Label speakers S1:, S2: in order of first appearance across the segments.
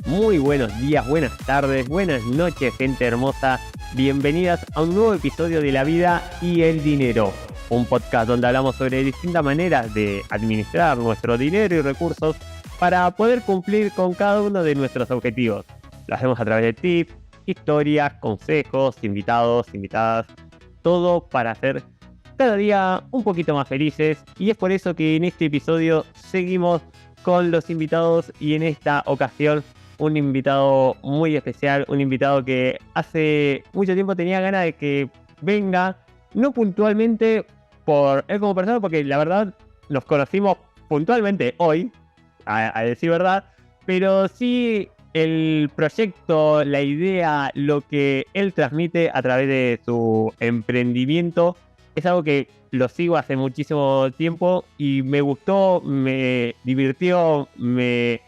S1: Muy buenos días, buenas tardes, buenas noches, gente hermosa. Bienvenidas a un nuevo episodio de La Vida y el Dinero, un podcast donde hablamos sobre distintas maneras de administrar nuestro dinero y recursos para poder cumplir con cada uno de nuestros objetivos. Lo hacemos a través de tips, historias, consejos, invitados, invitadas, todo para hacer cada día un poquito más felices. Y es por eso que en este episodio seguimos con los invitados y en esta ocasión un invitado muy especial, un invitado que hace mucho tiempo tenía ganas de que venga, no puntualmente por él como persona, porque la verdad nos conocimos puntualmente hoy, a decir verdad, pero sí el proyecto, la idea, lo que él transmite a través de su emprendimiento es algo que lo sigo hace muchísimo tiempo y me gustó, me divirtió, me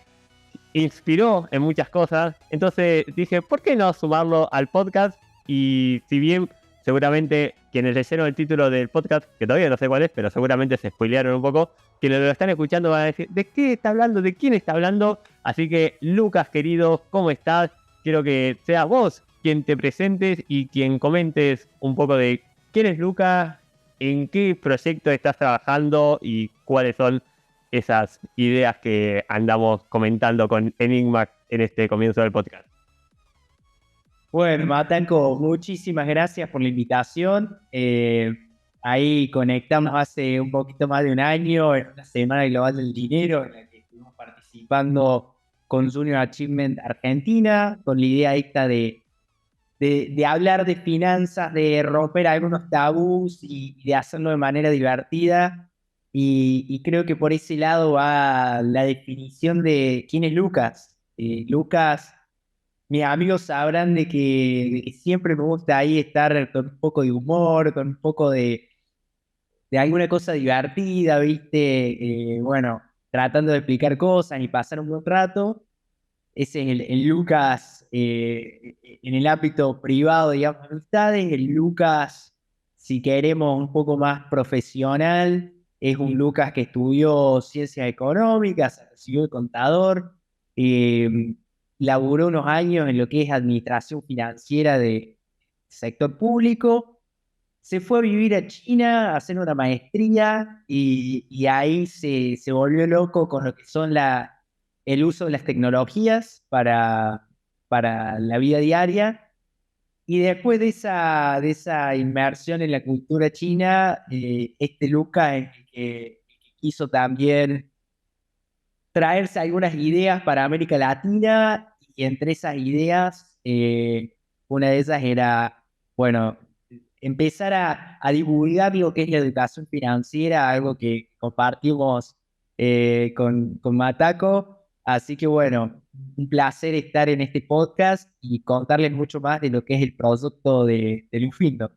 S1: inspiró en muchas cosas. Entonces dije, ¿por qué no sumarlo al podcast? Y si bien seguramente quienes leyeron el título del podcast, que todavía no sé cuál es, pero seguramente se spoilearon un poco, quienes lo están escuchando van a decir, ¿de qué está hablando? ¿De quién está hablando? Así que, Lucas, querido, ¿cómo estás? Quiero que seas vos quien te presentes y quien comentes un poco de quién es Lucas, en qué proyecto estás trabajando y cuáles son esas ideas que andamos comentando con Enigma en este comienzo del podcast.
S2: Bueno, Matanco, muchísimas gracias por la invitación. Ahí conectamos hace un poquito más de un año en una Semana Global del Dinero en la que estuvimos participando con Junior Achievement Argentina, con la idea esta de hablar de finanzas, de romper algunos tabús y de hacerlo de manera divertida. Y creo que por ese lado va la definición de quién es Lucas. Lucas, mis amigos sabrán de que siempre me gusta ahí estar con un poco de humor, con un poco de alguna cosa divertida, ¿viste? Bueno, tratando de explicar cosas y pasar un buen rato. Ese es el Lucas en el ámbito privado, digamos, de amistades. El Lucas, si queremos, un poco más profesional, es un Lucas que estudió ciencias económicas, se recibió de contador, eh, laburó unos años en lo que es administración financiera de sector público, se fue a vivir a China a hacer una maestría y ahí se volvió loco con lo que son el uso de las tecnologías para la vida diaria. Y después de esa inmersión en la cultura china, este Luca que quiso también traerse algunas ideas para América Latina y entre esas ideas, una de esas era, bueno, empezar a divulgar lo que es la educación financiera, algo que compartimos con Mataco. Así que bueno, un placer estar en este podcast y contarles mucho más de lo que es el producto de Lufindo.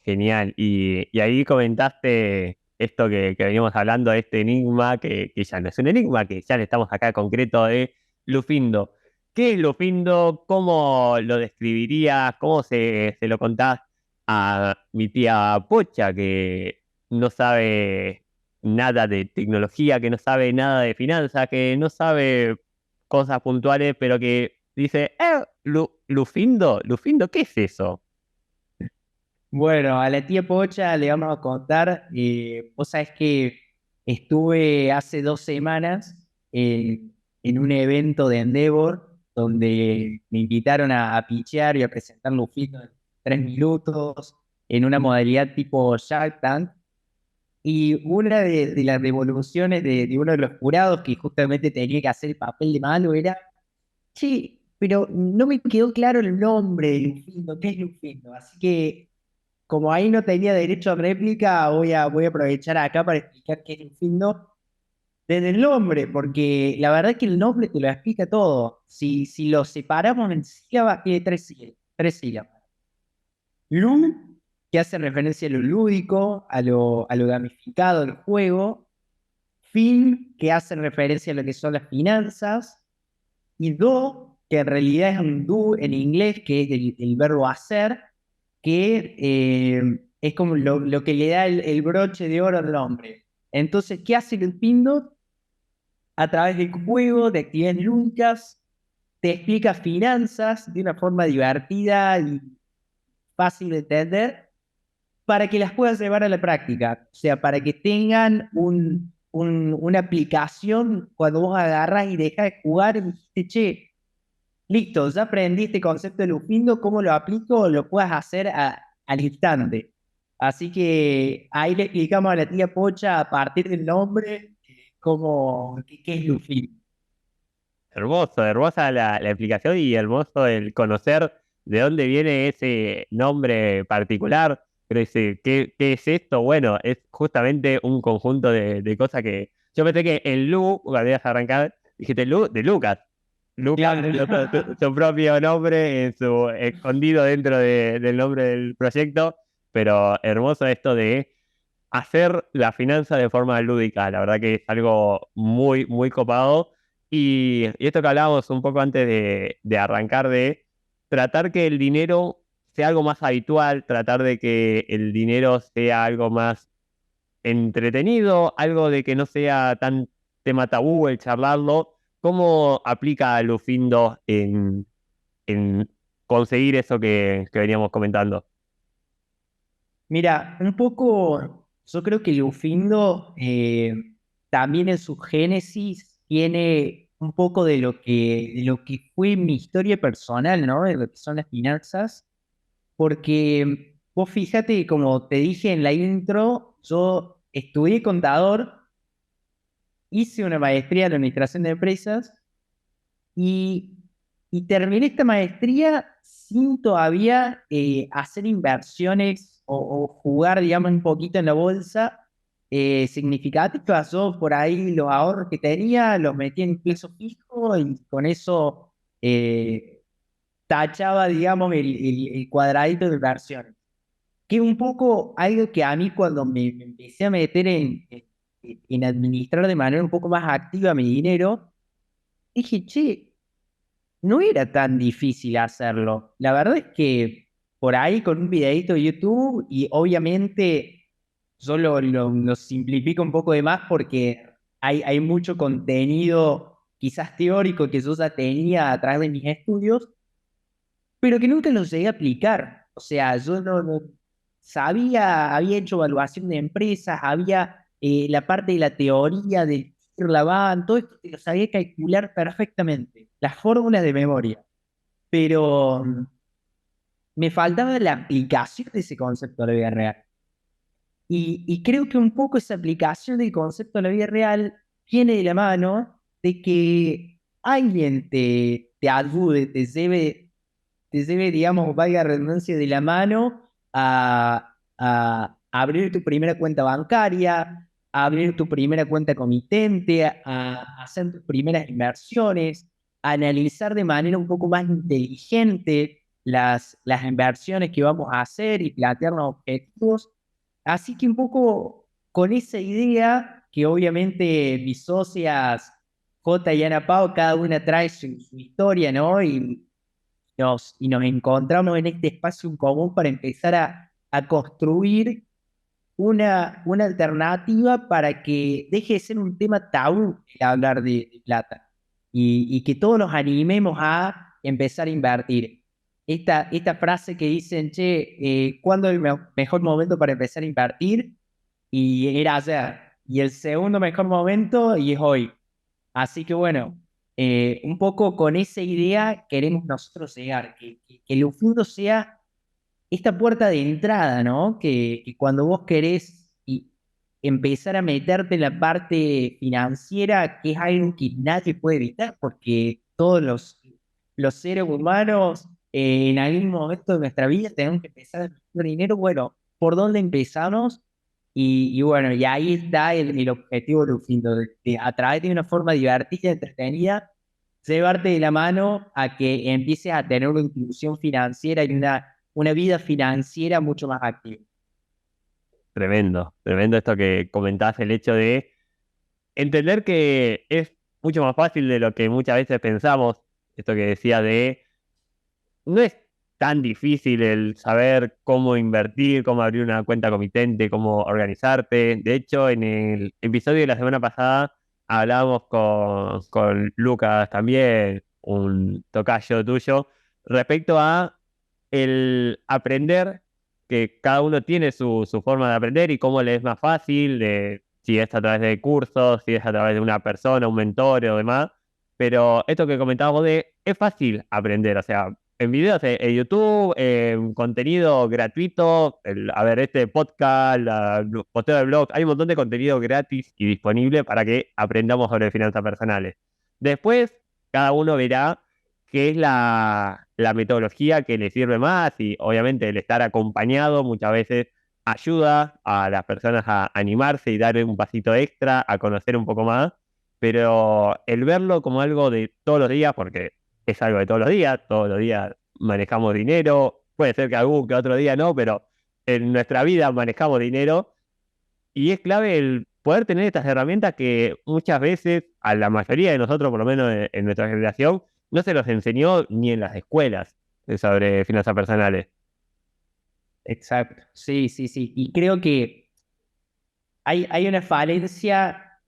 S1: Genial. Y ahí comentaste esto que veníamos hablando, este enigma, que ya no es un enigma, que ya le estamos acá concreto de Lufindo. ¿Qué es Lufindo? ¿Cómo lo describirías? ¿Cómo se lo contás a mi tía Pocha, que no sabe nada de tecnología, que no sabe nada de finanzas, que no sabe cosas puntuales, pero que dice, Lufindo, Lufindo, ¿qué es eso?
S2: Bueno, a la tía Pocha le vamos a contar, vos sabés que estuve hace 2 semanas en un evento de Endeavor donde me invitaron a pitchear y a presentar Lufito en 3 minutos en una modalidad tipo Shark Tank. Y una de las devoluciones de uno de los jurados que justamente tenía que hacer el papel de malo era, sí, pero no me quedó claro el nombre de Lufindo, ¿qué es Lufindo? Así que como ahí no tenía derecho a réplica, voy a aprovechar acá para explicar qué es Infindo desde el nombre, porque la verdad es que el nombre te lo explica todo. Si lo separamos en sílabas, tiene tres sílabas. Lu, que hace referencia a lo lúdico, a lo gamificado del juego. Fin, que hace referencia a lo que son las finanzas. Y do, que en realidad es un do en inglés, que es el verbo hacer, que es como lo que le da el broche de oro al hombre. Entonces, ¿qué hace el Pindot? A través del juego, de actividades lúdicas, te explica finanzas de una forma divertida y fácil de entender para que las puedas llevar a la práctica. O sea, para que tengan una aplicación cuando vos agarras y dejas de jugar y dijiste, che, listo, ya aprendí este concepto de Lufindo, ¿cómo lo aplico? Lo puedas hacer al instante. Así que ahí le explicamos a la tía Pocha a partir del nombre qué es Lufindo.
S1: Hermoso, hermosa la explicación y hermoso el conocer de dónde viene ese nombre particular. Pero dice, ¿qué es esto? Bueno, es justamente un conjunto de cosas que yo pensé que el Lu, cuando ibas a arrancar, dijiste Lu de Lucas. Lucas,
S2: Claro.
S1: su propio nombre, en su escondido dentro del nombre del proyecto, pero hermoso esto de hacer la finanza de forma lúdica. La verdad que es algo muy, muy copado. Y esto que hablábamos un poco antes de arrancar, de tratar que el dinero sea algo más habitual, tratar de que el dinero sea algo más entretenido, algo de que no sea tan tema tabú el charlarlo. ¿Cómo aplica a Lufindo en conseguir eso que veníamos comentando?
S2: Mira, un poco, yo creo que Lufindo también en su génesis tiene un poco de lo que fue mi historia personal, ¿no? De lo que son las finanzas, porque vos fíjate, como te dije en la intro, yo estudié contador, hice una maestría en administración de empresas y, y terminé esta maestría sin todavía hacer inversiones o jugar, digamos, un poquito en la bolsa significativas. Yo por ahí los ahorros que tenía los metí en peso fijo y con eso tachaba, digamos, el cuadradito de inversiones. Que es un poco algo que a mí cuando me empecé a meter en administrar de manera un poco más activa mi dinero, dije, che, no era tan difícil hacerlo. La verdad es que por ahí con un videito de YouTube y obviamente yo lo simplifico un poco de más porque hay mucho contenido quizás teórico que yo ya tenía a través de mis estudios, pero que nunca lo llegué a aplicar. O sea, yo no sabía, había hecho evaluación de empresas, había la parte de la teoría del Laván, todo esto te lo sabía calcular perfectamente, las fórmulas de memoria, pero me faltaba la aplicación de ese concepto a la vida real. Y creo que un poco esa aplicación del concepto a la vida real viene de la mano de que alguien te ayude, te lleve, digamos, valga la redundancia, de la mano a abrir tu primera cuenta bancaria, a abrir tu primera cuenta comitente, a hacer tus primeras inversiones, a analizar de manera un poco más inteligente las inversiones que vamos a hacer y plantearnos objetivos. Así que un poco con esa idea, que obviamente mis socias J y Ana Pao, cada una trae su historia, ¿no? Y nos encontramos en este espacio en común para empezar a construir una alternativa para que deje de ser un tema tabú el hablar de plata y que todos nos animemos a empezar a invertir. Esta frase que dicen, che, ¿cuándo es el mejor momento para empezar a invertir? Y era ayer. Y el segundo mejor momento y es hoy. Así que bueno, un poco con esa idea queremos nosotros llegar, que el Ufundo sea esta puerta de entrada, ¿no? Que cuando vos querés empezar a meterte en la parte financiera, que es algo que nadie puede evitar, porque todos los seres humanos en algún momento de nuestra vida tenemos que empezar a ganar dinero. Bueno, ¿por dónde empezamos? Y bueno, y ahí está el objetivo de Lufindo, de a través de una forma divertida, entretenida, llevarte de la mano a que empieces a tener una inclusión financiera y una vida financiera mucho más activa.
S1: Tremendo, tremendo esto que comentás, el hecho de entender que es mucho más fácil de lo que muchas veces pensamos. Esto que decía de, no es tan difícil el saber cómo invertir, cómo abrir una cuenta comitente, cómo organizarte. De hecho, en el episodio de la semana pasada hablábamos con Lucas también, un tocayo tuyo, respecto a el aprender, que cada uno tiene su forma de aprender y cómo le es más fácil, si es a través de cursos, si es a través de una persona, un mentor o demás. Pero esto que comentabas vos es fácil aprender, o sea, en videos en YouTube, en contenido gratuito, a ver, este podcast, posteo de blog, hay un montón de contenido gratis y disponible para que aprendamos sobre finanzas personales. Después, cada uno verá qué es la metodología que le sirve más y obviamente el estar acompañado muchas veces ayuda a las personas a animarse y dar un pasito extra, a conocer un poco más, pero el verlo como algo de todos los días, porque es algo de todos los días manejamos dinero, puede ser que algún que otro día no, pero en nuestra vida manejamos dinero y es clave el poder tener estas herramientas que muchas veces a la mayoría de nosotros, por lo menos en nuestra generación, no se los enseñó ni en las escuelas sobre finanzas personales.
S2: Exacto, sí, sí, sí. Y creo que hay una falencia,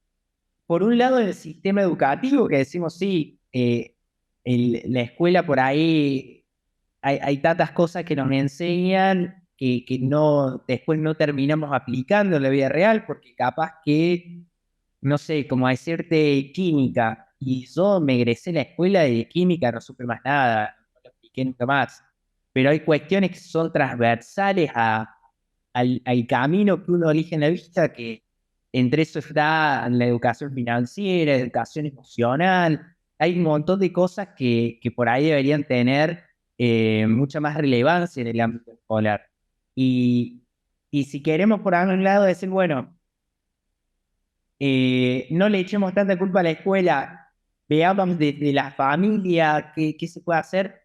S2: por un lado, en el sistema educativo, que decimos, sí, la escuela por ahí hay tantas cosas que nos enseñan que no, después no terminamos aplicando en la vida real, porque capaz que, no sé, como decirte química, y yo me egresé en la escuela de química, no supe más nada, no lo apliqué nunca más. Pero hay cuestiones que son transversales al camino que uno elige en la vida, que entre eso está la educación financiera, educación emocional. Hay un montón de cosas que por ahí deberían tener mucha más relevancia en el ámbito escolar. Y, y si queremos por algún lado decir, bueno, no le echemos tanta culpa a la escuela, veamos desde la familia qué se puede hacer.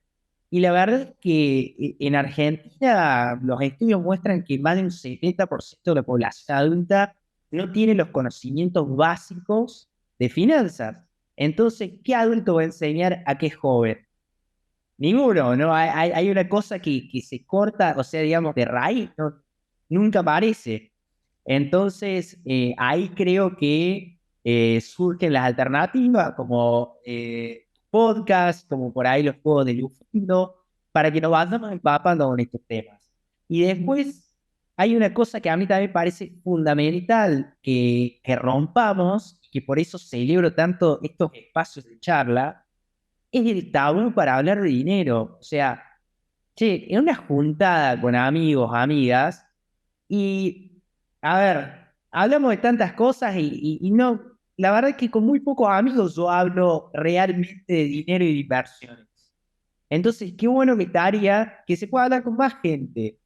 S2: Y la verdad es que en Argentina los estudios muestran que más del 70% de la población adulta no tiene los conocimientos básicos de finanzas. Entonces, ¿qué adulto va a enseñar a qué joven? Ninguno, ¿no? Hay una cosa que se corta, o sea, digamos, de raíz, ¿no? Nunca aparece. Entonces, ahí creo que surgen las alternativas, como podcast, como por ahí los juegos de Lufindo, para que nos vayamos empapando con estos temas. Y después hay una cosa que a mí también parece fundamental que rompamos, y que por eso celebro tanto estos espacios de charla, es el tabú para hablar de dinero. O sea, che, en una juntada con amigos, amigas, y a ver, hablamos de tantas cosas y no, la verdad es que con muy pocos amigos yo hablo realmente de dinero y de inversiones. Entonces, qué bueno que estaría que se pueda hablar con más gente.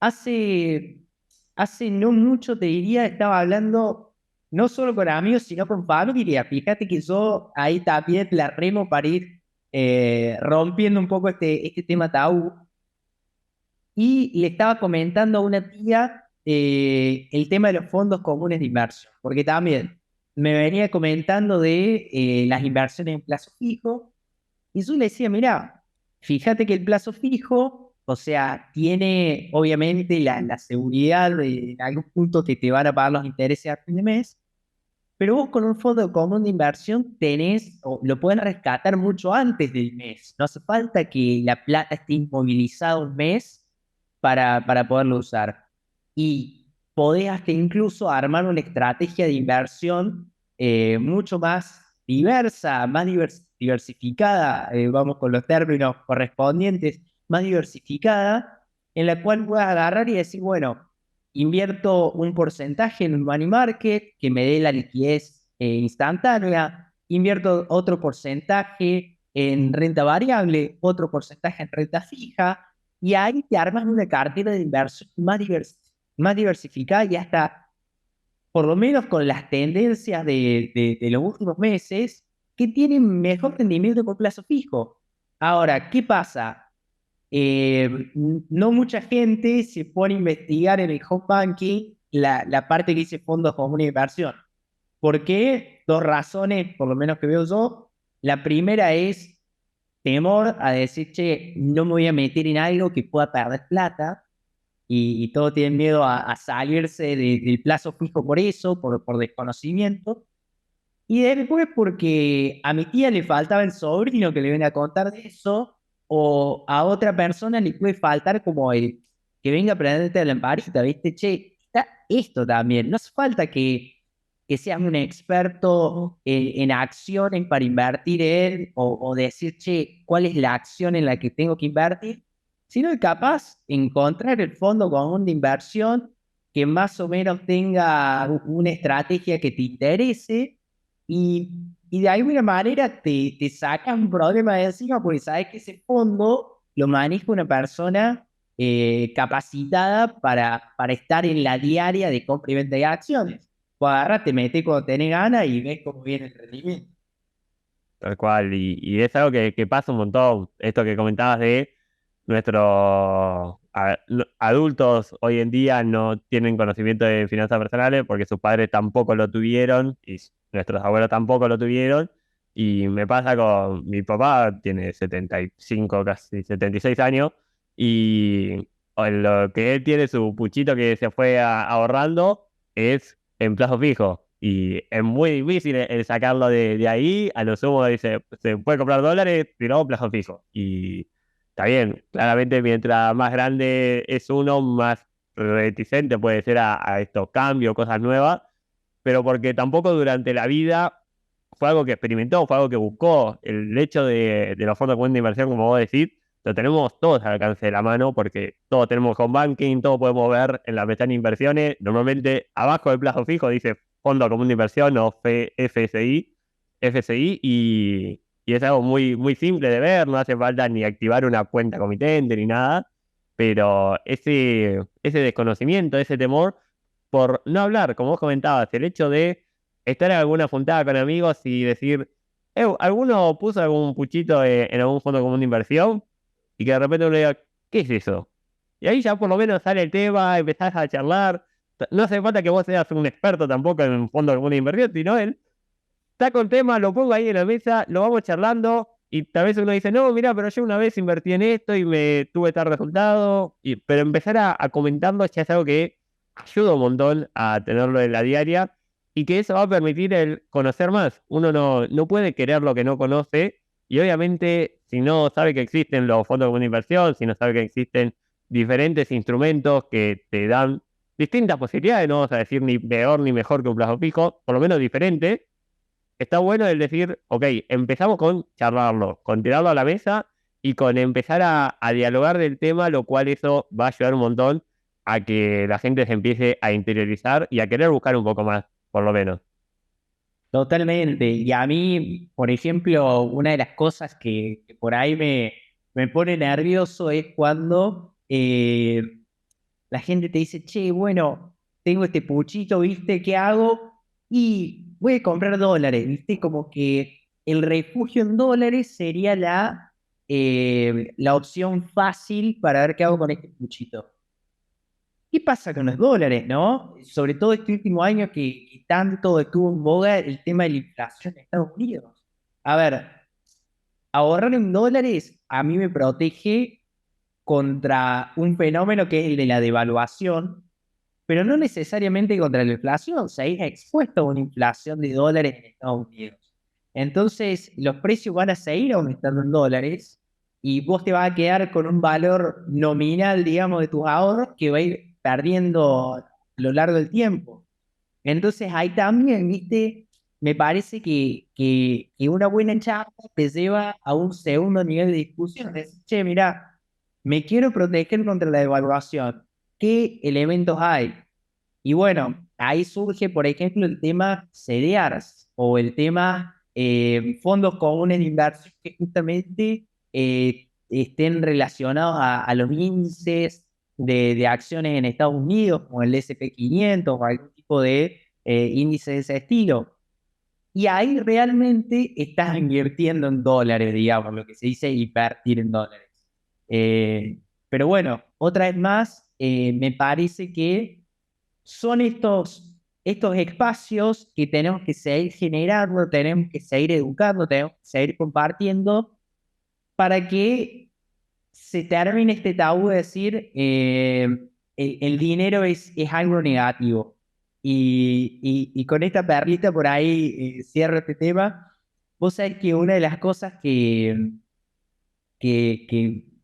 S2: Hace, hace no mucho, te diría, estaba hablando no solo con amigos, sino con familia. Fíjate que yo ahí también la remo para ir rompiendo un poco este tema tabú. Y le estaba comentando a una tía el tema de los fondos comunes de inversión, porque también me venía comentando de las inversiones en plazo fijo, y yo le decía, mira, fíjate que el plazo fijo, o sea, tiene obviamente la seguridad de en algún punto que te van a pagar los intereses a fin de mes, pero vos con un fondo común de inversión tenés, o lo pueden rescatar mucho antes del mes. No hace falta que la plata esté inmovilizada un mes para poderlo usar. Y podés hasta incluso armar una estrategia de inversión mucho más diversa, más diversificada, vamos con los términos correspondientes, más diversificada, en la cual puedas agarrar y decir, bueno, invierto un porcentaje en un money market que me dé la liquidez instantánea, invierto otro porcentaje en renta variable, otro porcentaje en renta fija, y ahí te armas una cartera de inversión más diversificada y hasta, por lo menos con las tendencias de los últimos meses, que tienen mejor rendimiento por plazo fijo. Ahora, ¿qué pasa? No mucha gente se pone a investigar en el home banking la parte que dice fondos comunes de inversión. ¿Por qué? Dos razones, por lo menos que veo yo. La primera es temor a decir, che, no me voy a meter en algo que pueda perder plata y todos tienen miedo a salirse del plazo fijo por eso, por desconocimiento. Y después porque a mi tía le faltaba el sobrino que le venga a contar de eso, o a otra persona le puede faltar como el que venga a aprenderte de la lamparita, ¿viste? Che, está esto también. No hace falta que seas un experto en acciones para invertir en, o decir, che, ¿cuál es la acción en la que tengo que invertir? Sino que capaz encontrar el fondo común de inversión que más o menos tenga una estrategia que te interese y, y de alguna manera te sacas un problema de encima porque sabes que ese fondo lo maneja una persona capacitada para estar en la diaria de compra y venta de acciones. Pues agarra, te metes cuando tenés ganas y ves cómo viene el rendimiento.
S1: Tal cual, y es algo que pasa un montón, esto que comentabas de nuestros adultos hoy en día no tienen conocimiento de finanzas personales porque sus padres tampoco lo tuvieron y nuestros abuelos tampoco lo tuvieron. Y me pasa con mi papá, tiene 75 casi 76 años, y en lo que él tiene su puchito que se fue ahorrando es en plazo fijo. Y es muy difícil el sacarlo de ahí. A lo sumo dice, se puede comprar dólares, pero plazo fijo. Y está bien, claramente mientras más grande es uno, más reticente puede ser a estos cambios, cosas nuevas, pero porque tampoco durante la vida fue algo que experimentó, fue algo que buscó. El hecho de los fondos comunes de inversión, como vos decís, lo tenemos todos al alcance de la mano porque todos tenemos home banking, todos podemos ver en la pestaña de inversiones. Normalmente abajo del plazo fijo dice Fondo Común de Inversión o FSI y es algo muy, muy simple de ver, no hace falta ni activar una cuenta comitente ni nada, pero ese desconocimiento, ese temor por no hablar, como vos comentabas, el hecho de estar en alguna juntada con amigos y decir, ¿alguno puso algún puchito en algún fondo común de inversión? Y que de repente uno diga, ¿qué es eso? Y ahí ya por lo menos sale el tema, empezás a charlar. No hace falta que vos seas un experto tampoco en un fondo común de inversión, sino él saco el tema, lo pongo ahí en la mesa, lo vamos charlando. Y tal vez uno dice, no, mira, pero yo una vez invertí en esto y me tuve tal resultado. Pero empezar a comentarlo ya es algo que ayuda un montón a tenerlo en la diaria y que eso va a permitir el conocer más. Uno no puede querer lo que no conoce y obviamente si no sabe que existen los fondos de inversión, si no sabe que existen diferentes instrumentos que te dan distintas posibilidades, no vamos a decir ni peor ni mejor que un plazo fijo, por lo menos diferente, está bueno el decir, ok, empezamos con charlarlo, con tirarlo a la mesa y con empezar a dialogar del tema, lo cual eso va a ayudar un montón a que la gente se empiece a interiorizar y a querer buscar un poco más, por lo menos.
S2: Totalmente. Y a mí, por ejemplo, una de las cosas que por ahí me pone nervioso es cuando la gente te dice, che, bueno, tengo este puchito, ¿viste? ¿Qué hago? Y voy a comprar dólares, ¿viste? Como que el refugio en dólares sería la opción fácil para ver qué hago con este puchito. ¿Qué pasa con los dólares, no? Sobre todo este último año que tanto estuvo en boga el tema de la inflación en Estados Unidos. A ver, ahorrar en dólares a mí me protege contra un fenómeno que es el de la devaluación, pero no necesariamente contra la inflación. Se ha expuesto a una inflación de dólares en Estados Unidos. Entonces, los precios van a seguir aumentando en dólares y vos te vas a quedar con un valor nominal, digamos, de tus ahorros que va a ir perdiendo a lo largo del tiempo. Entonces, ahí también, viste, me parece que una buena charla te lleva a un segundo nivel de discusión. Es, che, mira, me quiero proteger contra la devaluación. ¿Qué elementos hay? Y bueno, ahí surge, por ejemplo, el tema CDRs o el tema fondos comunes de inversión que justamente estén relacionados a los índices de acciones en Estados Unidos, como el S&P 500 o algún tipo de índice de ese estilo. Y ahí realmente estás invirtiendo en dólares, digamos, lo que se dice invertir en dólares. Eh, pero bueno, otra vez más, me parece que son estos espacios que tenemos que seguir generando, tenemos que seguir educando, tenemos que seguir compartiendo para que se termine este tabú de decir el dinero es algo negativo. Y con esta perlita por ahí cierro este tema. Vos sabés que una de las cosas que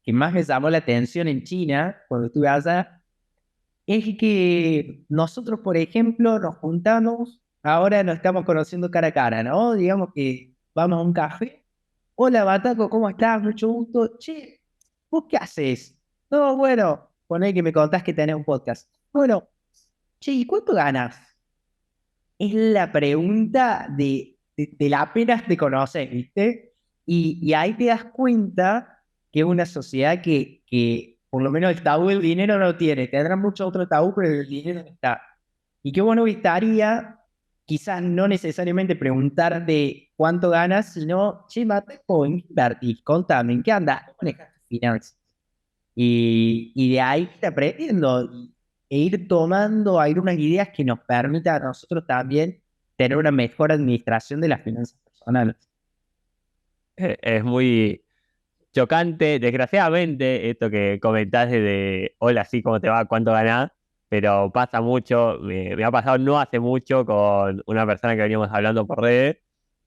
S2: más me llamó la atención en China, cuando estuve allá, es que nosotros, por ejemplo, nos juntamos, ahora nos estamos conociendo cara a cara, ¿no? Digamos que vamos a un café. Hola, Bataco, ¿cómo estás? Mucho gusto. Che, ¿vos qué haces? No, bueno, poné que me contás que tenés un podcast. Bueno, che, ¿y cuánto ganas? Es la pregunta de la apenas te conoces, ¿viste? Y ahí te das cuenta que es una sociedad que por lo menos el tabú del dinero no lo tiene. Tendrán muchos otros tabú, pero el dinero no está. Y qué bueno estaría, quizás no necesariamente preguntarte cuánto ganas, sino, che, mate, ¿en qué invertís? Contame, ¿en qué andas? ¿Cómo manejas tus finanzas? Y de ahí ir aprendiendo e ir tomando algunas ideas que nos permitan a nosotros también tener una mejor administración de las finanzas personales.
S1: Es muy chocante, desgraciadamente, esto que comentaste de hola, sí, ¿cómo te va? ¿Cuánto ganás? Pero pasa mucho, me ha pasado no hace mucho con una persona que veníamos hablando por redes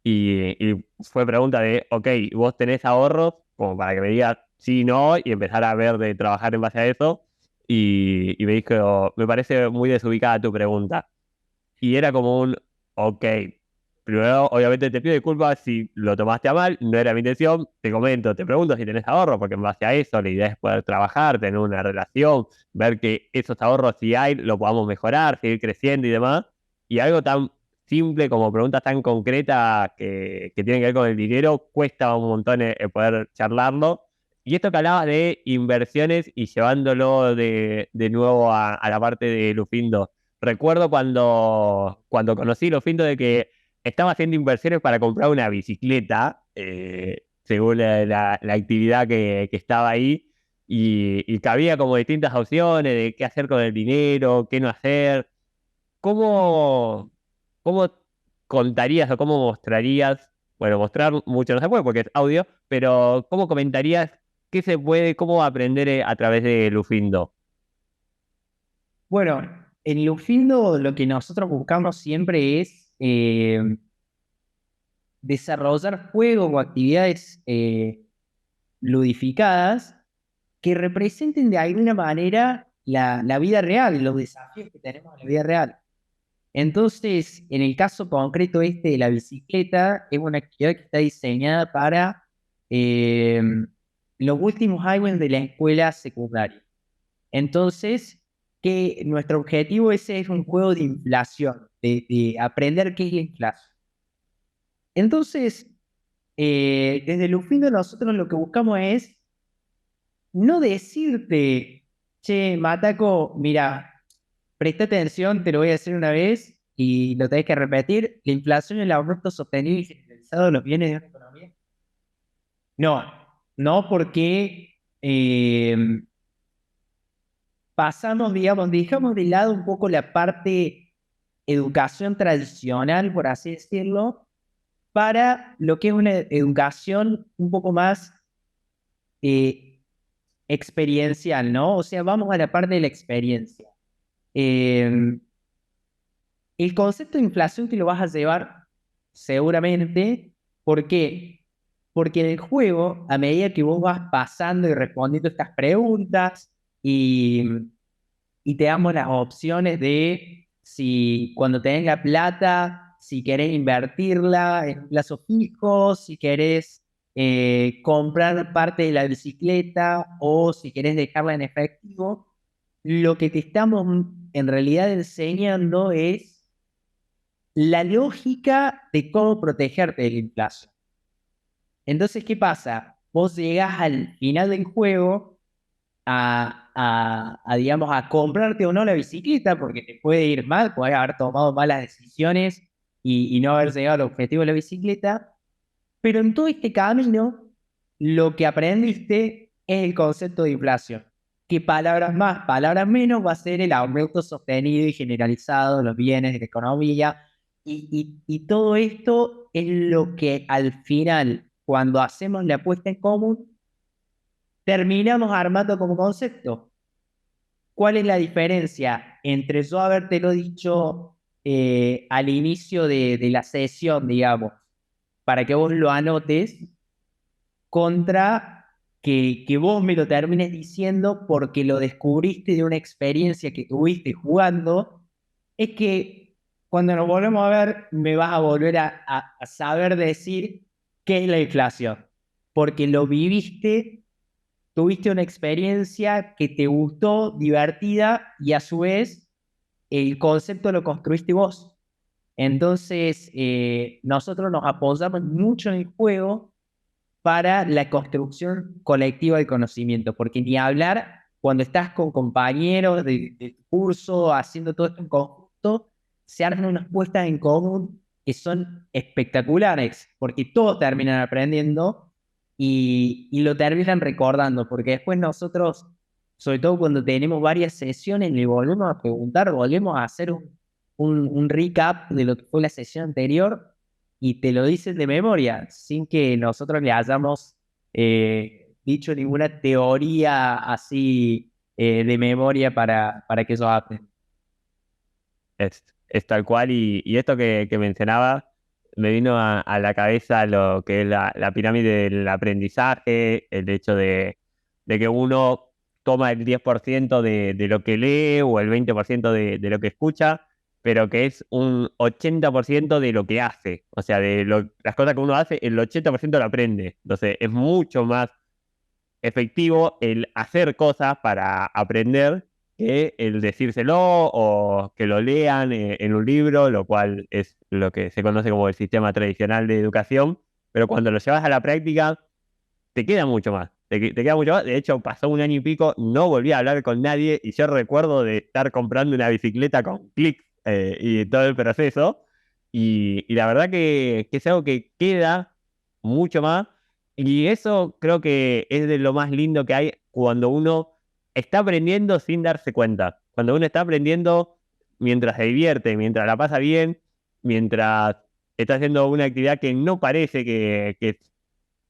S1: y fue pregunta de, ok, ¿vos tenés ahorros? Como para que me digas sí, no, y empezar a ver de trabajar en base a eso. Y me dijo, me parece muy desubicada tu pregunta. Y era como un, ok, primero obviamente te pido disculpas si lo tomaste a mal, no era mi intención, te comento, te pregunto si tenés ahorro, porque en base a eso la idea es poder trabajar, tener una relación, ver que esos ahorros si hay, lo podamos mejorar, seguir creciendo y demás. Y algo tan simple como preguntas tan concretas que tienen que ver con el dinero, cuesta un montón el poder charlarlo. Y esto que hablabas de inversiones y llevándolo de nuevo a la parte de Lufindo. Recuerdo cuando conocí lo finto de que estaba haciendo inversiones para comprar una bicicleta, según la actividad que estaba ahí, y que había como distintas opciones de qué hacer con el dinero, qué no hacer. ¿Cómo, cómo contarías o cómo mostrarías, bueno, mostrar mucho no se puede porque es audio, pero cómo comentarías qué se puede, cómo aprender a través de Lufindo?
S2: Bueno, en Lufindo lo que nosotros buscamos siempre es desarrollar juegos o actividades ludificadas que representen de alguna manera la vida real, los desafíos que tenemos en la vida real. Entonces, en el caso concreto este de la bicicleta, es una actividad que está diseñada para eh, los últimos años de la escuela secundaria. Entonces, que nuestro objetivo ese es un juego de inflación, de aprender qué es la inflación. Entonces, desde Lufindo nosotros lo que buscamos es no decirte, che, Mataco, mira, presta atención, te lo voy a decir una vez y lo tenés que repetir. La inflación y el aumento sostenido y generalizado de los bienes de una economía. No, no porque pasamos, digamos, dejamos de lado un poco la parte educación tradicional, por así decirlo, para lo que es una educación un poco más eh, experiencial, ¿no? O sea, vamos a la parte de la experiencia. Eh, el concepto de inflación te lo vas a llevar seguramente. ¿Por qué? Porque en el juego, a medida que vos vas pasando y respondiendo estas preguntas y te damos las opciones de si cuando tenés la plata, si querés invertirla en un plazo fijo, si querés comprar parte de la bicicleta o si querés dejarla en efectivo, lo que te estamos en realidad enseñando es la lógica de cómo protegerte de la inflación. Entonces, ¿qué pasa? Vos llegás al final del juego digamos, a comprarte o no la bicicleta, porque te puede ir mal, puedes haber tomado malas decisiones y no haber llegado al objetivo de la bicicleta, pero en todo este camino, lo que aprendiste es el concepto de inflación, que palabras más, palabras menos, va a ser el aumento sostenido y generalizado de los bienes de la economía, y todo esto es lo que al final, cuando hacemos la apuesta en común, terminamos armando como concepto. ¿Cuál es la diferencia entre yo habértelo dicho al inicio de la sesión, digamos, para que vos lo anotes, contra que vos me lo termines diciendo porque lo descubriste de una experiencia que tuviste jugando, es que cuando nos volvemos a ver me vas a volver a saber decir qué es la inflación, porque lo viviste, tuviste una experiencia que te gustó, divertida, y a su vez el concepto lo construiste vos. Entonces, nosotros nos apoyamos mucho en el juego para la construcción colectiva del conocimiento, porque ni hablar cuando estás con compañeros de curso, haciendo todo esto en conjunto, se arman unas puestas en común que son espectaculares, porque todos terminan aprendiendo y lo terminan recordando, porque después nosotros, sobre todo cuando tenemos varias sesiones, le volvemos a preguntar, volvemos a hacer un recap de lo que fue la sesión anterior y te lo dicen de memoria, sin que nosotros le hayamos dicho ninguna teoría así de memoria para que ellos aprendan.
S1: Es tal cual, y esto que mencionaba me vino a la cabeza lo que es la pirámide del aprendizaje, el hecho de que uno toma el 10% de lo que lee o el 20% de lo que escucha, pero que es un 80% de lo que hace. O sea, las cosas que uno hace, el 80% lo aprende. Entonces, es mucho más efectivo el hacer cosas para aprender que el decírselo o que lo lean en un libro, lo cual es lo que se conoce como el sistema tradicional de educación, pero cuando lo llevas a la práctica, te queda mucho más. Te queda mucho más. De hecho, pasó un año y pico, no volví a hablar con nadie y yo recuerdo de estar comprando una bicicleta con clics y todo el proceso. Y la verdad que es algo que queda mucho más. Y eso creo que es de lo más lindo que hay cuando uno está aprendiendo sin darse cuenta. Cuando uno está aprendiendo mientras se divierte, mientras la pasa bien, mientras está haciendo una actividad que no parece que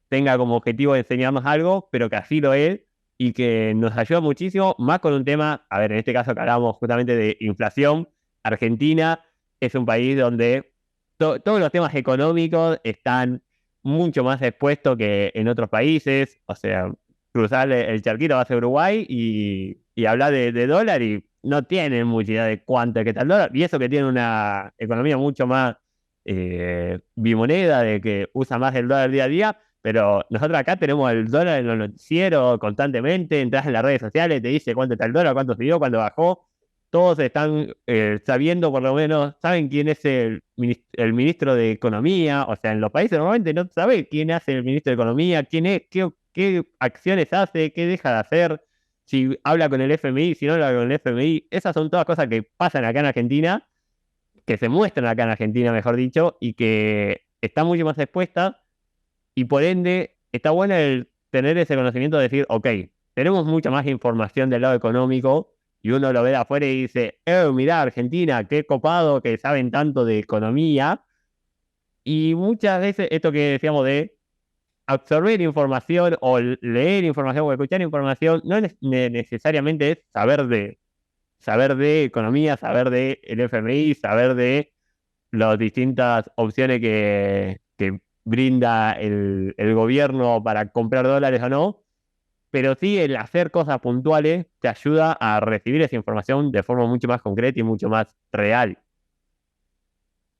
S1: tenga como objetivo enseñarnos algo, pero que así lo es y que nos ayuda muchísimo, más con un tema, a ver, en este caso que hablamos justamente de inflación. Argentina es un país donde todos los temas económicos están mucho más expuestos que en otros países. O sea, cruzar el charquito hacia Uruguay y hablar de dólar y no tienen mucha idea de cuánto es que está el dólar. Y eso que tiene una economía mucho más bimoneda, de que usa más el dólar día a día, pero nosotros acá tenemos el dólar en los noticieros constantemente, entras en las redes sociales, te dice cuánto está el dólar, cuánto subió, cuánto bajó. Todos están sabiendo, por lo menos, saben quién es el ministro de Economía. O sea, en los países normalmente no sabe quién hace el ministro de Economía, quién es, qué acciones hace, qué deja de hacer, si habla con el FMI, si no habla con el FMI. Esas son todas cosas que pasan acá en Argentina, que se muestran acá en Argentina, mejor dicho, y que están mucho más expuestas, y por ende está bueno el tener ese conocimiento de decir, ok, tenemos mucha más información del lado económico, y uno lo ve de afuera y dice, mirá, Argentina, qué copado que saben tanto de economía. Y muchas veces esto que decíamos de absorber información o leer información o escuchar información no necesariamente es saber de economía, saber de el FMI, saber de las distintas opciones que brinda el gobierno para comprar dólares o no, pero sí el hacer cosas puntuales te ayuda a recibir esa información de forma mucho más concreta y mucho más real.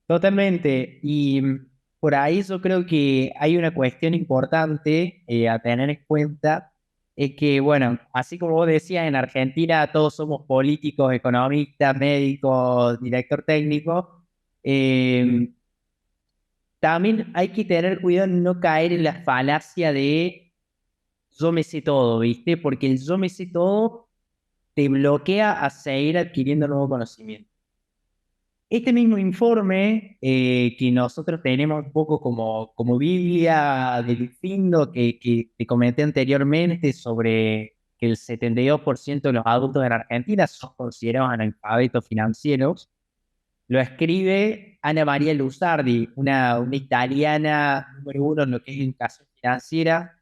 S2: Totalmente. Y por ahí yo creo que hay una cuestión importante a tener en cuenta, es que, bueno, así como vos decías, en Argentina todos somos políticos, economistas, médicos, director técnico. eh, También hay que tener cuidado en no caer en la falacia de yo me sé todo, ¿viste? Porque el yo me sé todo te bloquea a seguir adquiriendo nuevo conocimiento. Este mismo informe que nosotros tenemos un poco como Biblia del Findo que te comenté anteriormente sobre que el 72% de los adultos en Argentina son considerados analfabetos financieros, lo escribe Ana María Lusardi, una italiana número uno en lo que es educación financiera,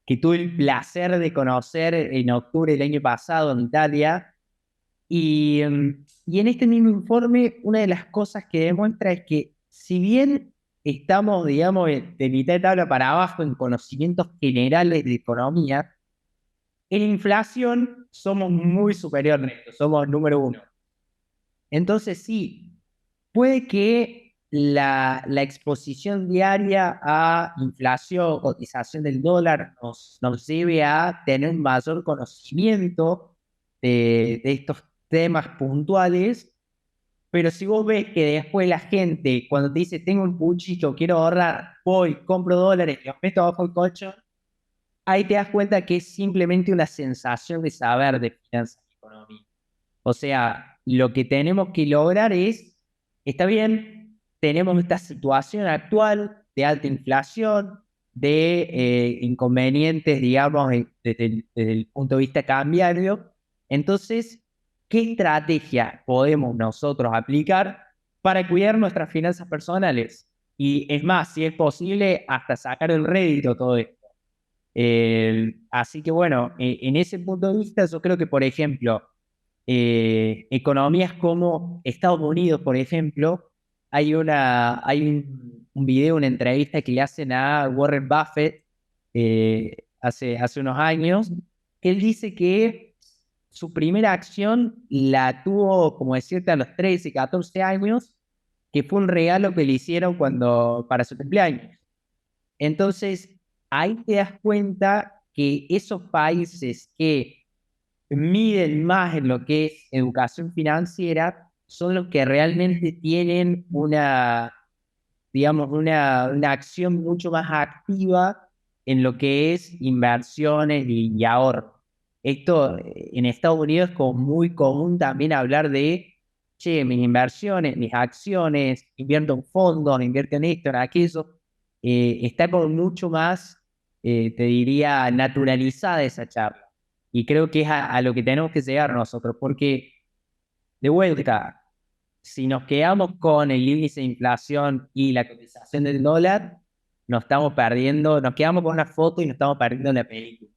S2: que tuve el placer de conocer en octubre del año pasado en Italia. Y en este mismo informe, una de las cosas que demuestra es que si bien estamos, digamos, de mitad de tabla para abajo en conocimientos generales de economía, en inflación somos muy superiores, somos número uno. Entonces sí, puede que la exposición diaria a inflación, cotización del dólar, nos lleve a tener un mayor conocimiento de estos temas puntuales, pero si vos ves que después la gente, cuando te dice, tengo un puchito, quiero ahorrar, voy, compro dólares, los meto abajo el colchón, ahí te das cuenta que es simplemente una sensación de saber de finanzas y economía. O sea, lo que tenemos que lograr es, está bien, tenemos esta situación actual de alta inflación, de inconvenientes, digamos, desde el punto de vista cambiario. Entonces, ¿qué estrategia podemos nosotros aplicar para cuidar nuestras finanzas personales? Y es más, si es posible, hasta sacar el rédito todo esto. Así que bueno, en ese punto de vista, yo creo que, por ejemplo, economías como Estados Unidos, por ejemplo, hay un video, una entrevista que le hacen a Warren Buffett hace unos años. Él dice que su primera acción la tuvo, como decirte, a los 13, 14 años, que fue un regalo que le hicieron para su cumpleaños. Entonces, ahí te das cuenta que esos países que miden más en lo que es educación financiera son los que realmente tienen digamos, una acción mucho más activa en lo que es inversiones y ahorro. Esto en Estados Unidos es como muy común también hablar de, che, mis inversiones, mis acciones, invierto en fondos, invierto en esto, en aquello. Está como mucho más, te diría, naturalizada esa charla. Y creo que es a lo que tenemos que llegar nosotros, porque de vuelta, si nos quedamos con el índice de inflación y la cotización del dólar, nos estamos perdiendo, nos quedamos con una foto y nos estamos perdiendo la película.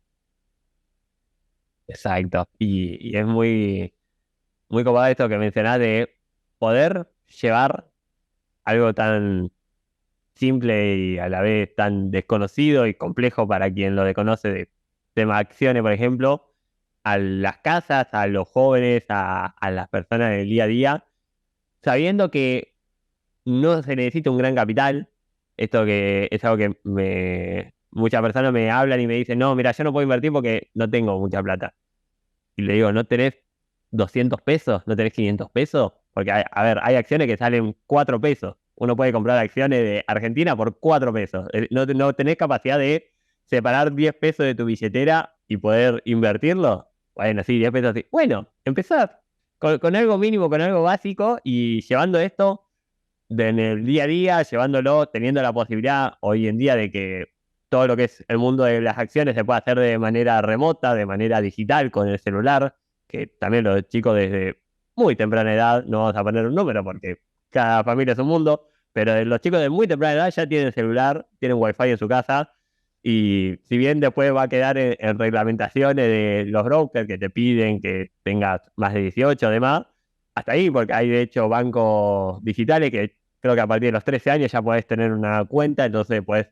S1: Exacto. Y es muy copado esto que mencionás de poder llevar algo tan simple y a la vez tan desconocido y complejo para quien lo desconoce de tema acciones, por ejemplo, a las casas, a los jóvenes, a las personas del día a día, sabiendo que no se necesita un gran capital. Esto que es algo que muchas personas me hablan y me dicen, no, mira, yo no puedo invertir porque no tengo mucha plata. Y le digo, ¿no tenés 200 pesos? ¿No tenés 500 pesos? Porque, a ver, hay acciones que salen 4 pesos. Uno puede comprar acciones de Argentina por 4 pesos. No tenés capacidad de separar 10 pesos de tu billetera y poder invertirlo. Bueno, sí, 10 pesos sí. Bueno, empezás con algo mínimo, con algo básico y llevando esto en el día a día, llevándolo, teniendo la posibilidad hoy en día de que todo lo que es el mundo de las acciones se puede hacer de manera remota, de manera digital, con el celular, que también los chicos desde muy temprana edad, no vamos a poner un número porque cada familia es un mundo, pero los chicos de muy temprana edad ya tienen celular, tienen wifi en su casa, y si bien después va a quedar en reglamentaciones de los brokers que te piden que tengas más de 18 además, hasta ahí, porque hay de hecho bancos digitales que creo que a partir de los 13 años ya podés tener una cuenta, entonces podés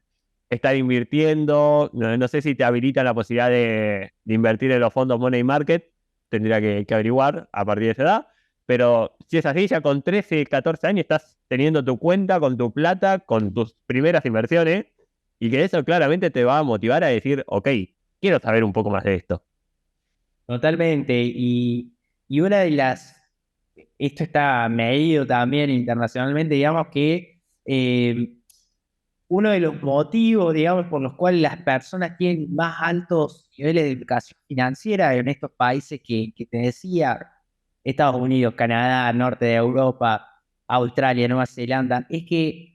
S1: estar invirtiendo. No sé si te habilita la posibilidad de invertir en los fondos Money Market, tendría que averiguar a partir de esa edad. Pero si es así, ya con 13, 14 años estás teniendo tu cuenta con tu plata, con tus primeras inversiones, y que eso claramente te va a motivar a decir, ok, quiero saber un poco más de esto.
S2: Totalmente. Y una de esto está medido también internacionalmente, digamos que uno de los motivos, digamos, por los cuales las personas tienen más altos niveles de educación financiera en estos países que te decía, Estados Unidos, Canadá, norte de Europa, Australia, Nueva Zelanda, es que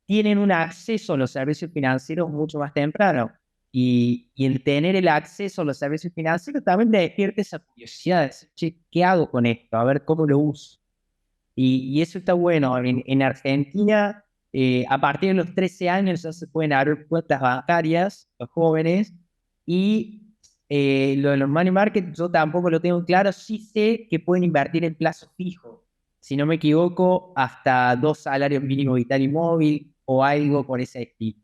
S2: tienen un acceso a los servicios financieros mucho más temprano. Y el tener el acceso a los servicios financieros también te despierta esa curiosidad de decir, che, ¿qué hago con esto? A ver cómo lo uso. Y eso está bueno. En Argentina, a partir de los 13 años ya se pueden abrir cuentas bancarias, los jóvenes, y Lo de los money market yo tampoco lo tengo claro. Sí sé que pueden invertir en plazo fijo. Si no me equivoco, hasta 2 salarios mínimos vital y móvil o algo por ese estilo.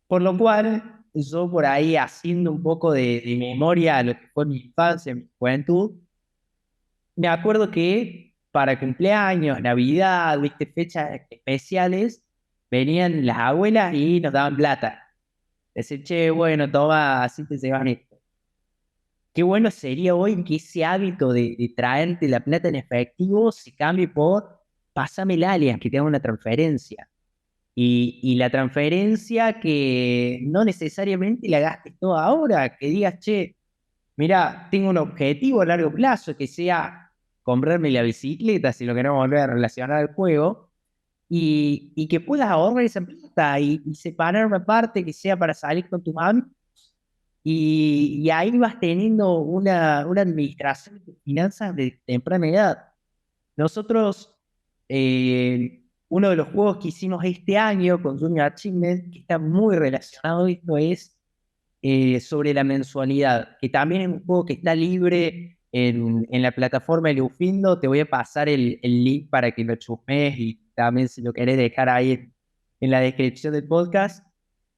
S2: Por lo cual, yo por ahí haciendo un poco de memoria a lo que fue mi infancia, mi juventud, me acuerdo que para cumpleaños, Navidad, viste, fechas especiales, venían las abuelas y nos daban plata. Decir, che, bueno, toma, así te llevan esto. Qué bueno sería hoy que ese hábito de traerte la plata en efectivo se cambie por pásame el alias, que te haga una transferencia. Y la transferencia que no necesariamente la gastes toda ahora, que digas, che, mira, tengo un objetivo a largo plazo, que sea comprarme la bicicleta, si lo queremos volver a relacionar al juego, y que puedas ahorrar esa plata y separar una parte que sea para salir con tu mami, y ahí vas teniendo una administración de tus finanzas de temprana edad. Nosotros, uno de los juegos que hicimos este año con Junior Achievement, que está muy relacionado a esto, es sobre la mensualidad, que también es un juego que está libre en la plataforma de Lufindo. Te voy a pasar el link para que lo chusmes y también si lo querés dejar ahí en la descripción del podcast.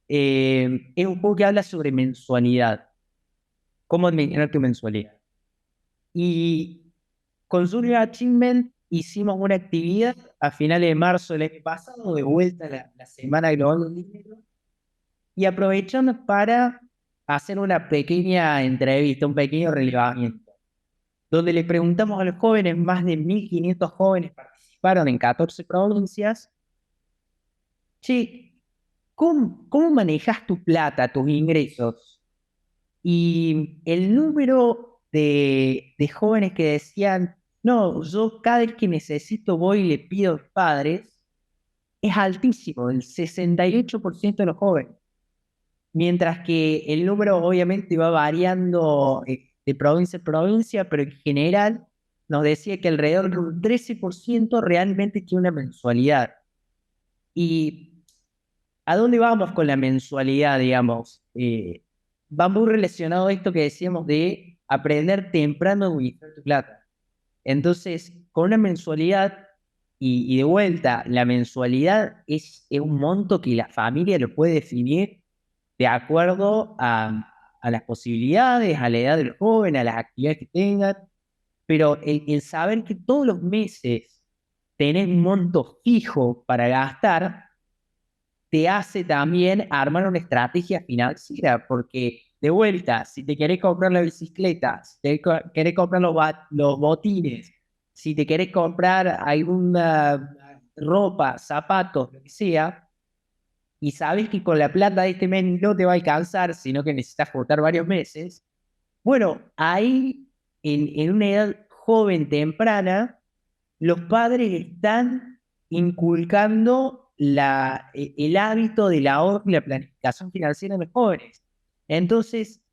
S2: Es un juego que habla sobre mensualidad, cómo administrar tu mensualidad. Y con Junior Achievement hicimos una actividad a finales de marzo del año pasado, de vuelta a la Semana Global del Dinero, y aprovechamos para hacer una pequeña entrevista, un pequeño relevamiento, donde le preguntamos a los jóvenes, más de 1.500 jóvenes participaron en 14 provincias, che, ¿cómo manejas tu plata, tus ingresos? Y el número de jóvenes que decían, no, yo cada vez que necesito voy y le pido a los padres, es altísimo, el 68% de los jóvenes. Mientras que el número obviamente va variando de provincia a provincia, pero en general nos decía que alrededor de un 13% realmente tiene una mensualidad. ¿Y a dónde vamos con la mensualidad, digamos? Va muy relacionado a esto que decíamos de aprender temprano a administrar tu plata. Entonces, con una mensualidad, y de vuelta, la mensualidad es un monto que la familia lo puede definir de acuerdo a las posibilidades, a la edad del joven, a las actividades que tengan, pero el saber que todos los meses tenés un monto fijo para gastar, te hace también armar una estrategia financiera, porque de vuelta, si te querés comprar la bicicleta, si te querés comprar los botines, si te querés comprar alguna ropa, zapatos, lo que sea, y sabes que con la plata de este mes no te va a alcanzar, sino que necesitas juntar varios meses, bueno, ahí en una edad joven, temprana, los padres están inculcando el hábito del ahorro y la planificación financiera en los jóvenes. Entonces,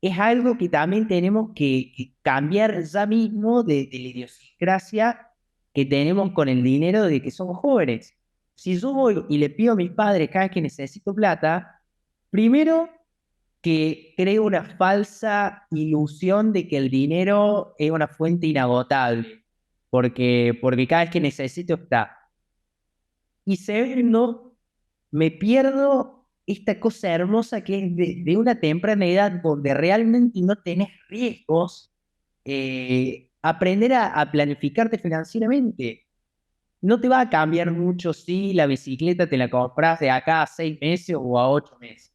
S2: es algo que también tenemos que cambiar ya mismo de la idiosincrasia que tenemos con el dinero de que somos jóvenes. Si yo voy y le pido a mis padres cada vez que necesito plata, primero que creo una falsa ilusión de que el dinero es una fuente inagotable, porque cada vez que necesito está. Y segundo, me pierdo esta cosa hermosa que es de una temprana edad donde realmente no tenés riesgos, aprender a planificarte financieramente. No te va a cambiar mucho si la bicicleta te la compras de acá a 6 meses o a 8 meses,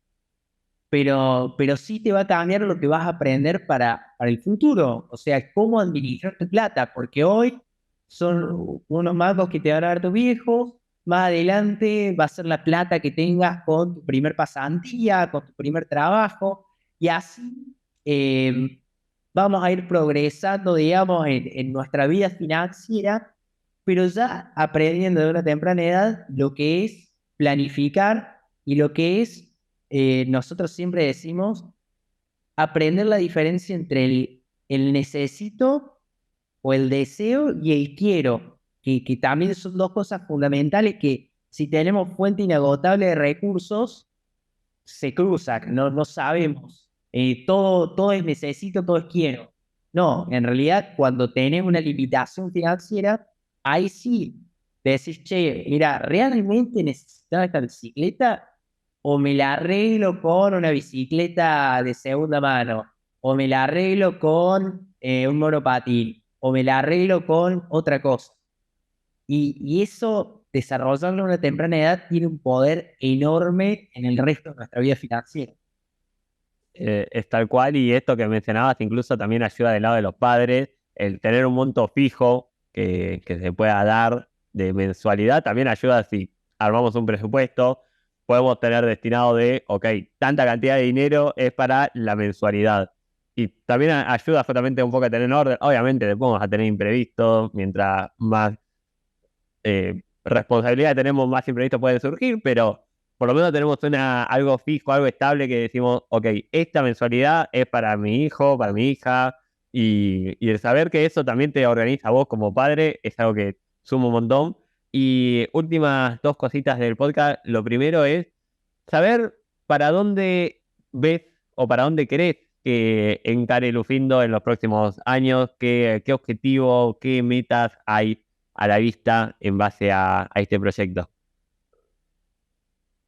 S2: pero sí te va a cambiar lo que vas a aprender para el futuro. O sea, cómo administrar tu plata, porque hoy son unos mangos que te van a dar tus viejos, más adelante va a ser la plata que tengas con tu primer pasantía, con tu primer trabajo, y así vamos a ir progresando, digamos, en nuestra vida financiera, pero ya aprendiendo de una temprana edad lo que es planificar y lo que es, nosotros siempre decimos, aprender la diferencia entre el necesito o el deseo y el quiero, que también son dos cosas fundamentales que si tenemos fuente inagotable de recursos, se cruzan, no sabemos todo es necesito, todo es quiero. No, en realidad cuando tenés una limitación financiera, ahí sí decís, che, mira, ¿realmente necesitaba esta bicicleta? ¿O me la arreglo con una bicicleta de segunda mano? ¿O me la arreglo con un monopatín? ¿O me la arreglo con otra cosa? Y eso, desarrollarlo a una temprana edad, tiene un poder enorme en el resto de nuestra vida financiera.
S1: Es tal cual, y esto que mencionabas incluso también ayuda del lado de los padres, el tener un monto fijo que se pueda dar de mensualidad, también ayuda si armamos un presupuesto, podemos tener destinado de, ok, tanta cantidad de dinero es para la mensualidad. Y también ayuda justamente un poco a tener en orden, obviamente después vamos a tener imprevistos, mientras más responsabilidad tenemos, más imprevistos pueden surgir, pero por lo menos tenemos algo fijo, algo estable que decimos, ok, esta mensualidad es para mi hijo, para mi hija, y el saber que eso también te organiza a vos como padre es algo que suma un montón. Y últimas dos cositas del podcast, lo primero es saber para dónde ves o para dónde querés que encare Lufindo en los próximos años, qué objetivo, qué metas hay a la vista en base a este proyecto.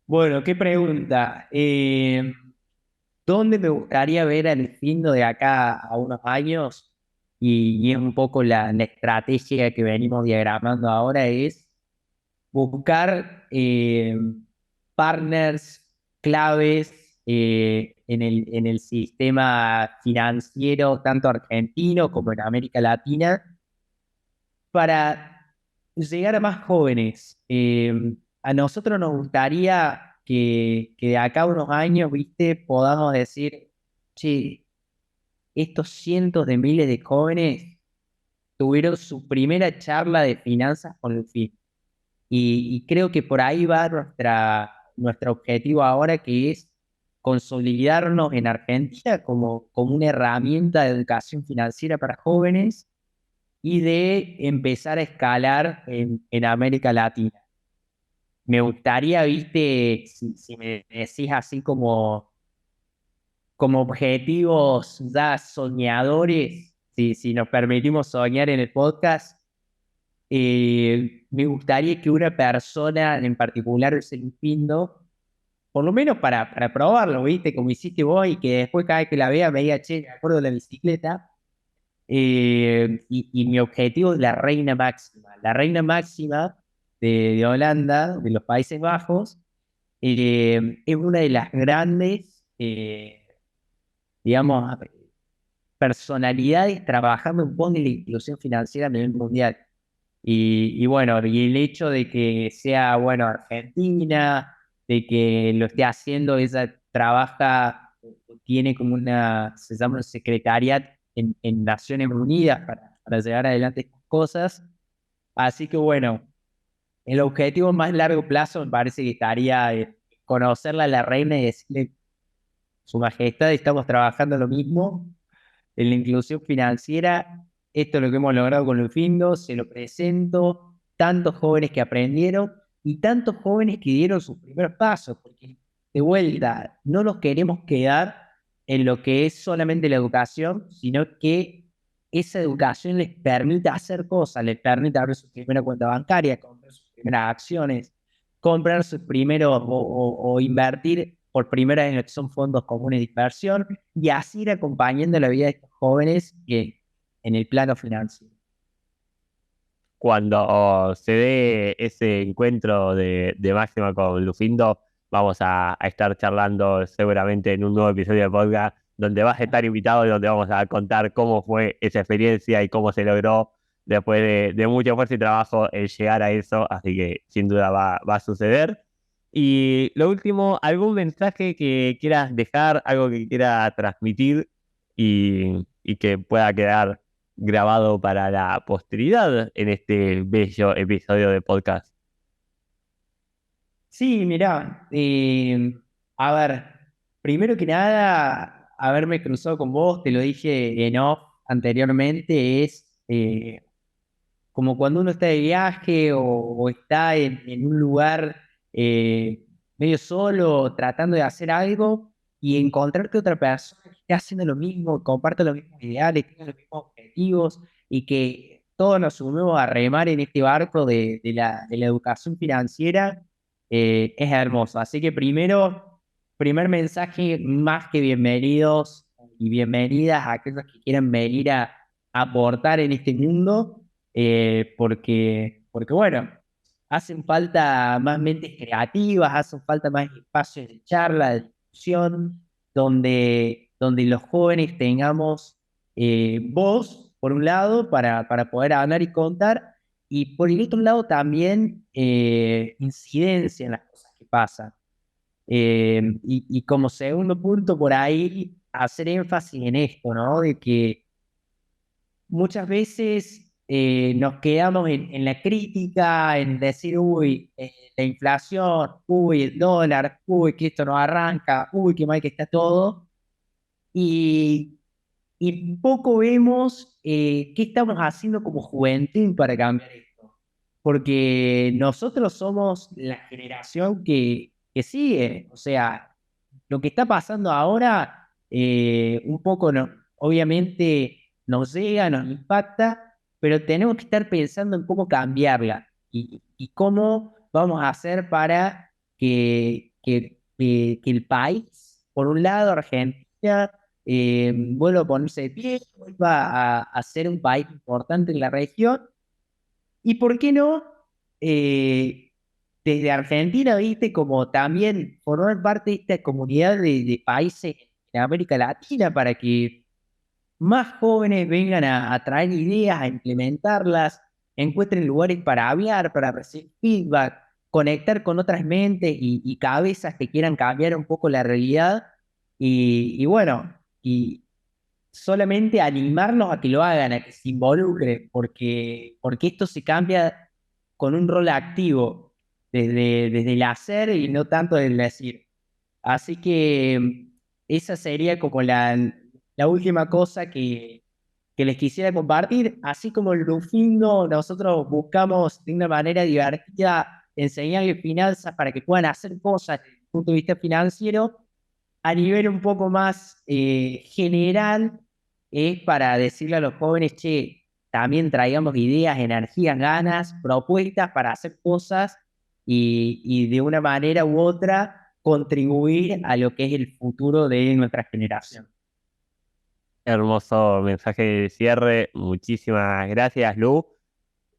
S2: Bueno, qué pregunta. ¿Dónde me gustaría ver al Findo de acá a unos años? Y es un poco la estrategia que venimos diagramando ahora, es buscar partners claves en el sistema financiero, tanto argentino como en América Latina, para llegar a más jóvenes. A nosotros nos gustaría que de acá a unos años, viste, podamos decir, che, estos cientos de miles de jóvenes tuvieron su primera charla de finanzas con el FIP. Y creo que por ahí va nuestro objetivo ahora, que es consolidarnos en Argentina como una herramienta de educación financiera para jóvenes y de empezar a escalar en América Latina. Me gustaría, viste, si me decís así como objetivos ya soñadores, si nos permitimos soñar en el podcast, me gustaría que una persona en particular se Lufindo, por lo menos para probarlo, viste, como hiciste vos, y que después cada vez que la vea me diga, che, me acuerdo de la bicicleta. Y mi objetivo es la reina máxima. La reina máxima de Holanda, de los Países Bajos, es una de las grandes, digamos, personalidades trabajando en pos de la inclusión financiera a nivel mundial. Y bueno, y el hecho de que sea, bueno, Argentina, de que lo esté haciendo, ella trabaja, tiene como se llama un secretariat en Naciones Unidas para llevar adelante estas cosas. Así que bueno, el objetivo más largo plazo me parece que estaría conocerla a la reina y decirle, Su Majestad, estamos trabajando lo mismo en la inclusión financiera. Esto es lo que hemos logrado con el Findo, se lo presento, tantos jóvenes que aprendieron y tantos jóvenes que dieron sus primeros pasos, porque de vuelta, no nos queremos quedar en lo que es solamente la educación, sino que esa educación les permite hacer cosas, les permite abrir su primera cuenta bancaria, comprar sus primeras acciones, comprar sus primeros o invertir por primera vez en lo que son fondos comunes de inversión, y así ir acompañando la vida de estos jóvenes en el plano financiero.
S1: Cuando se dé ese encuentro de Máxima con Lufindo, vamos a estar charlando seguramente en un nuevo episodio de podcast donde vas a estar invitado y donde vamos a contar cómo fue esa experiencia y cómo se logró después de mucho esfuerzo y trabajo el llegar a eso, así que sin duda va a suceder. Y lo último, ¿algún mensaje que quieras dejar, algo que quieras transmitir y que pueda quedar grabado para la posteridad en este bello episodio de podcast?
S2: Sí, mirá, a ver, primero que nada, haberme cruzado con vos, te lo dije en off anteriormente, es como cuando uno está de viaje o está en un lugar medio solo, tratando de hacer algo. y encontrarte otra persona que esté haciendo lo mismo, comparte los mismos ideales, tiene los mismos objetivos y que todos nos sumemos a remar en este barco de la educación financiera, es hermoso. Así que primer mensaje, más que bienvenidos y bienvenidas a aquellos que quieran venir a aportar en este mundo, porque bueno, hacen falta más mentes creativas, hacen falta más espacios de charla, de discusión, donde los jóvenes tengamos voz, por un lado, para poder hablar y contar, y por el otro lado también incidencia en las cosas que pasan. Y como segundo punto, por ahí, hacer énfasis en esto, ¿no? De que muchas veces nos quedamos en la crítica, en decir, uy, la inflación, uy, el dólar, uy, que esto no arranca, uy, qué mal que está todo. Y, y poco vemos qué estamos haciendo como juventud para cambiar esto. Porque nosotros somos la generación que sigue. O sea, lo que está pasando ahora, un poco, no, obviamente nos llega, nos impacta, pero tenemos que estar pensando en cómo cambiarla y cómo vamos a hacer para que el país, por un lado, Argentina, vuelva a ponerse de pie, vuelva a ser un país importante en la región. ¿Y por qué no? eh, Desde Argentina, viste, como también formar parte de esta comunidad de países en América Latina para que más jóvenes vengan a traer ideas, a implementarlas, encuentren lugares para hablar, para recibir feedback, conectar con otras mentes y cabezas que quieran cambiar un poco la realidad. Y bueno, y solamente animarlos a que lo hagan, a que se involucren, porque esto se cambia con un rol activo, desde el hacer y no tanto del decir. Así que esa sería como la última cosa que les quisiera compartir. Así como el Lufindo, nosotros buscamos de una manera divertida enseñarles finanzas para que puedan hacer cosas desde el punto de vista financiero. A nivel un poco más general, es para decirle a los jóvenes, che, también traigamos ideas, energías, ganas, propuestas para hacer cosas y de una manera u otra contribuir a lo que es el futuro de nuestra generación.
S1: Hermoso mensaje de cierre. Muchísimas gracias, Lu.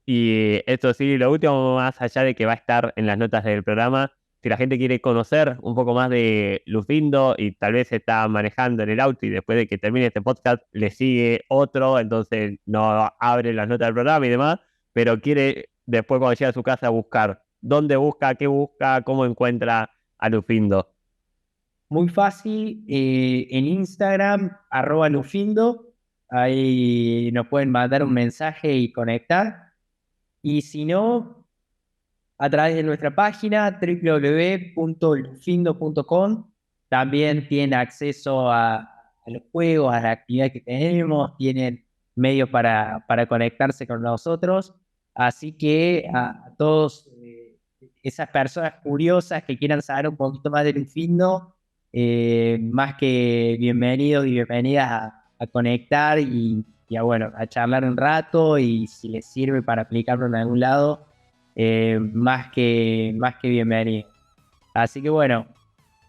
S1: Y esto sí, lo último, más allá de que va a estar en las notas del programa, si la gente quiere conocer un poco más de Lufindo y tal vez está manejando en el auto y después de que termine este podcast le sigue otro, entonces no abre las notas del programa y demás, pero quiere después cuando llega a su casa buscar dónde busca, qué busca, cómo encuentra a Lufindo.
S2: Muy fácil, en Instagram, @Lufindo, ahí nos pueden mandar un mensaje y conectar. Y si no, a través de nuestra página www.lufindo.com. También tienen acceso a los juegos, a las actividades que tenemos, tienen medios para conectarse con nosotros. Así que a todos esas personas curiosas que quieran saber un poquito más de Lufindo, más que bienvenidos y bienvenidas a conectar bueno, a charlar un rato y si les sirve para aplicarlo en algún lado, más que bienvenido. Así que bueno,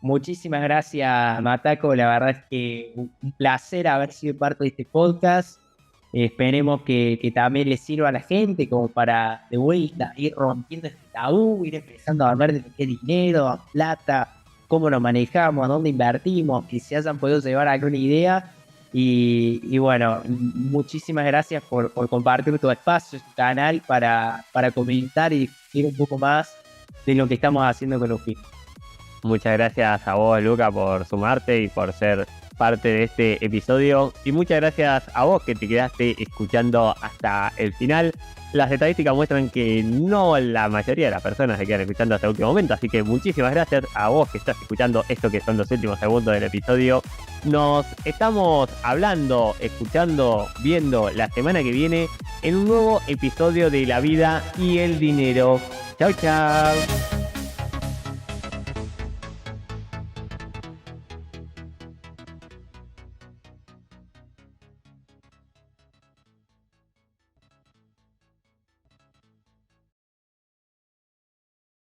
S2: muchísimas gracias, Mataco. La verdad es que un placer haber sido parte de este podcast. Esperemos que también les sirva a la gente como para de vuelta ir rompiendo este tabú, ir empezando a hablar de lo que es dinero, plata, cómo lo manejamos, dónde invertimos, que se hayan podido llevar alguna idea. Y bueno, muchísimas gracias por compartir tu espacio, tu canal para comentar y discutir un poco más de lo que estamos haciendo con Lufindo.
S1: Muchas gracias a vos, Luca, por sumarte y por ser parte de este episodio. Y muchas gracias a vos que te quedaste escuchando hasta el final. Las estadísticas muestran que no la mayoría de las personas se quedan escuchando hasta el último momento. Así que muchísimas gracias a vos que estás escuchando esto que son los últimos segundos del episodio. Nos estamos hablando, escuchando, viendo la semana que viene en un nuevo episodio de La Vida y el Dinero. Chau, chau.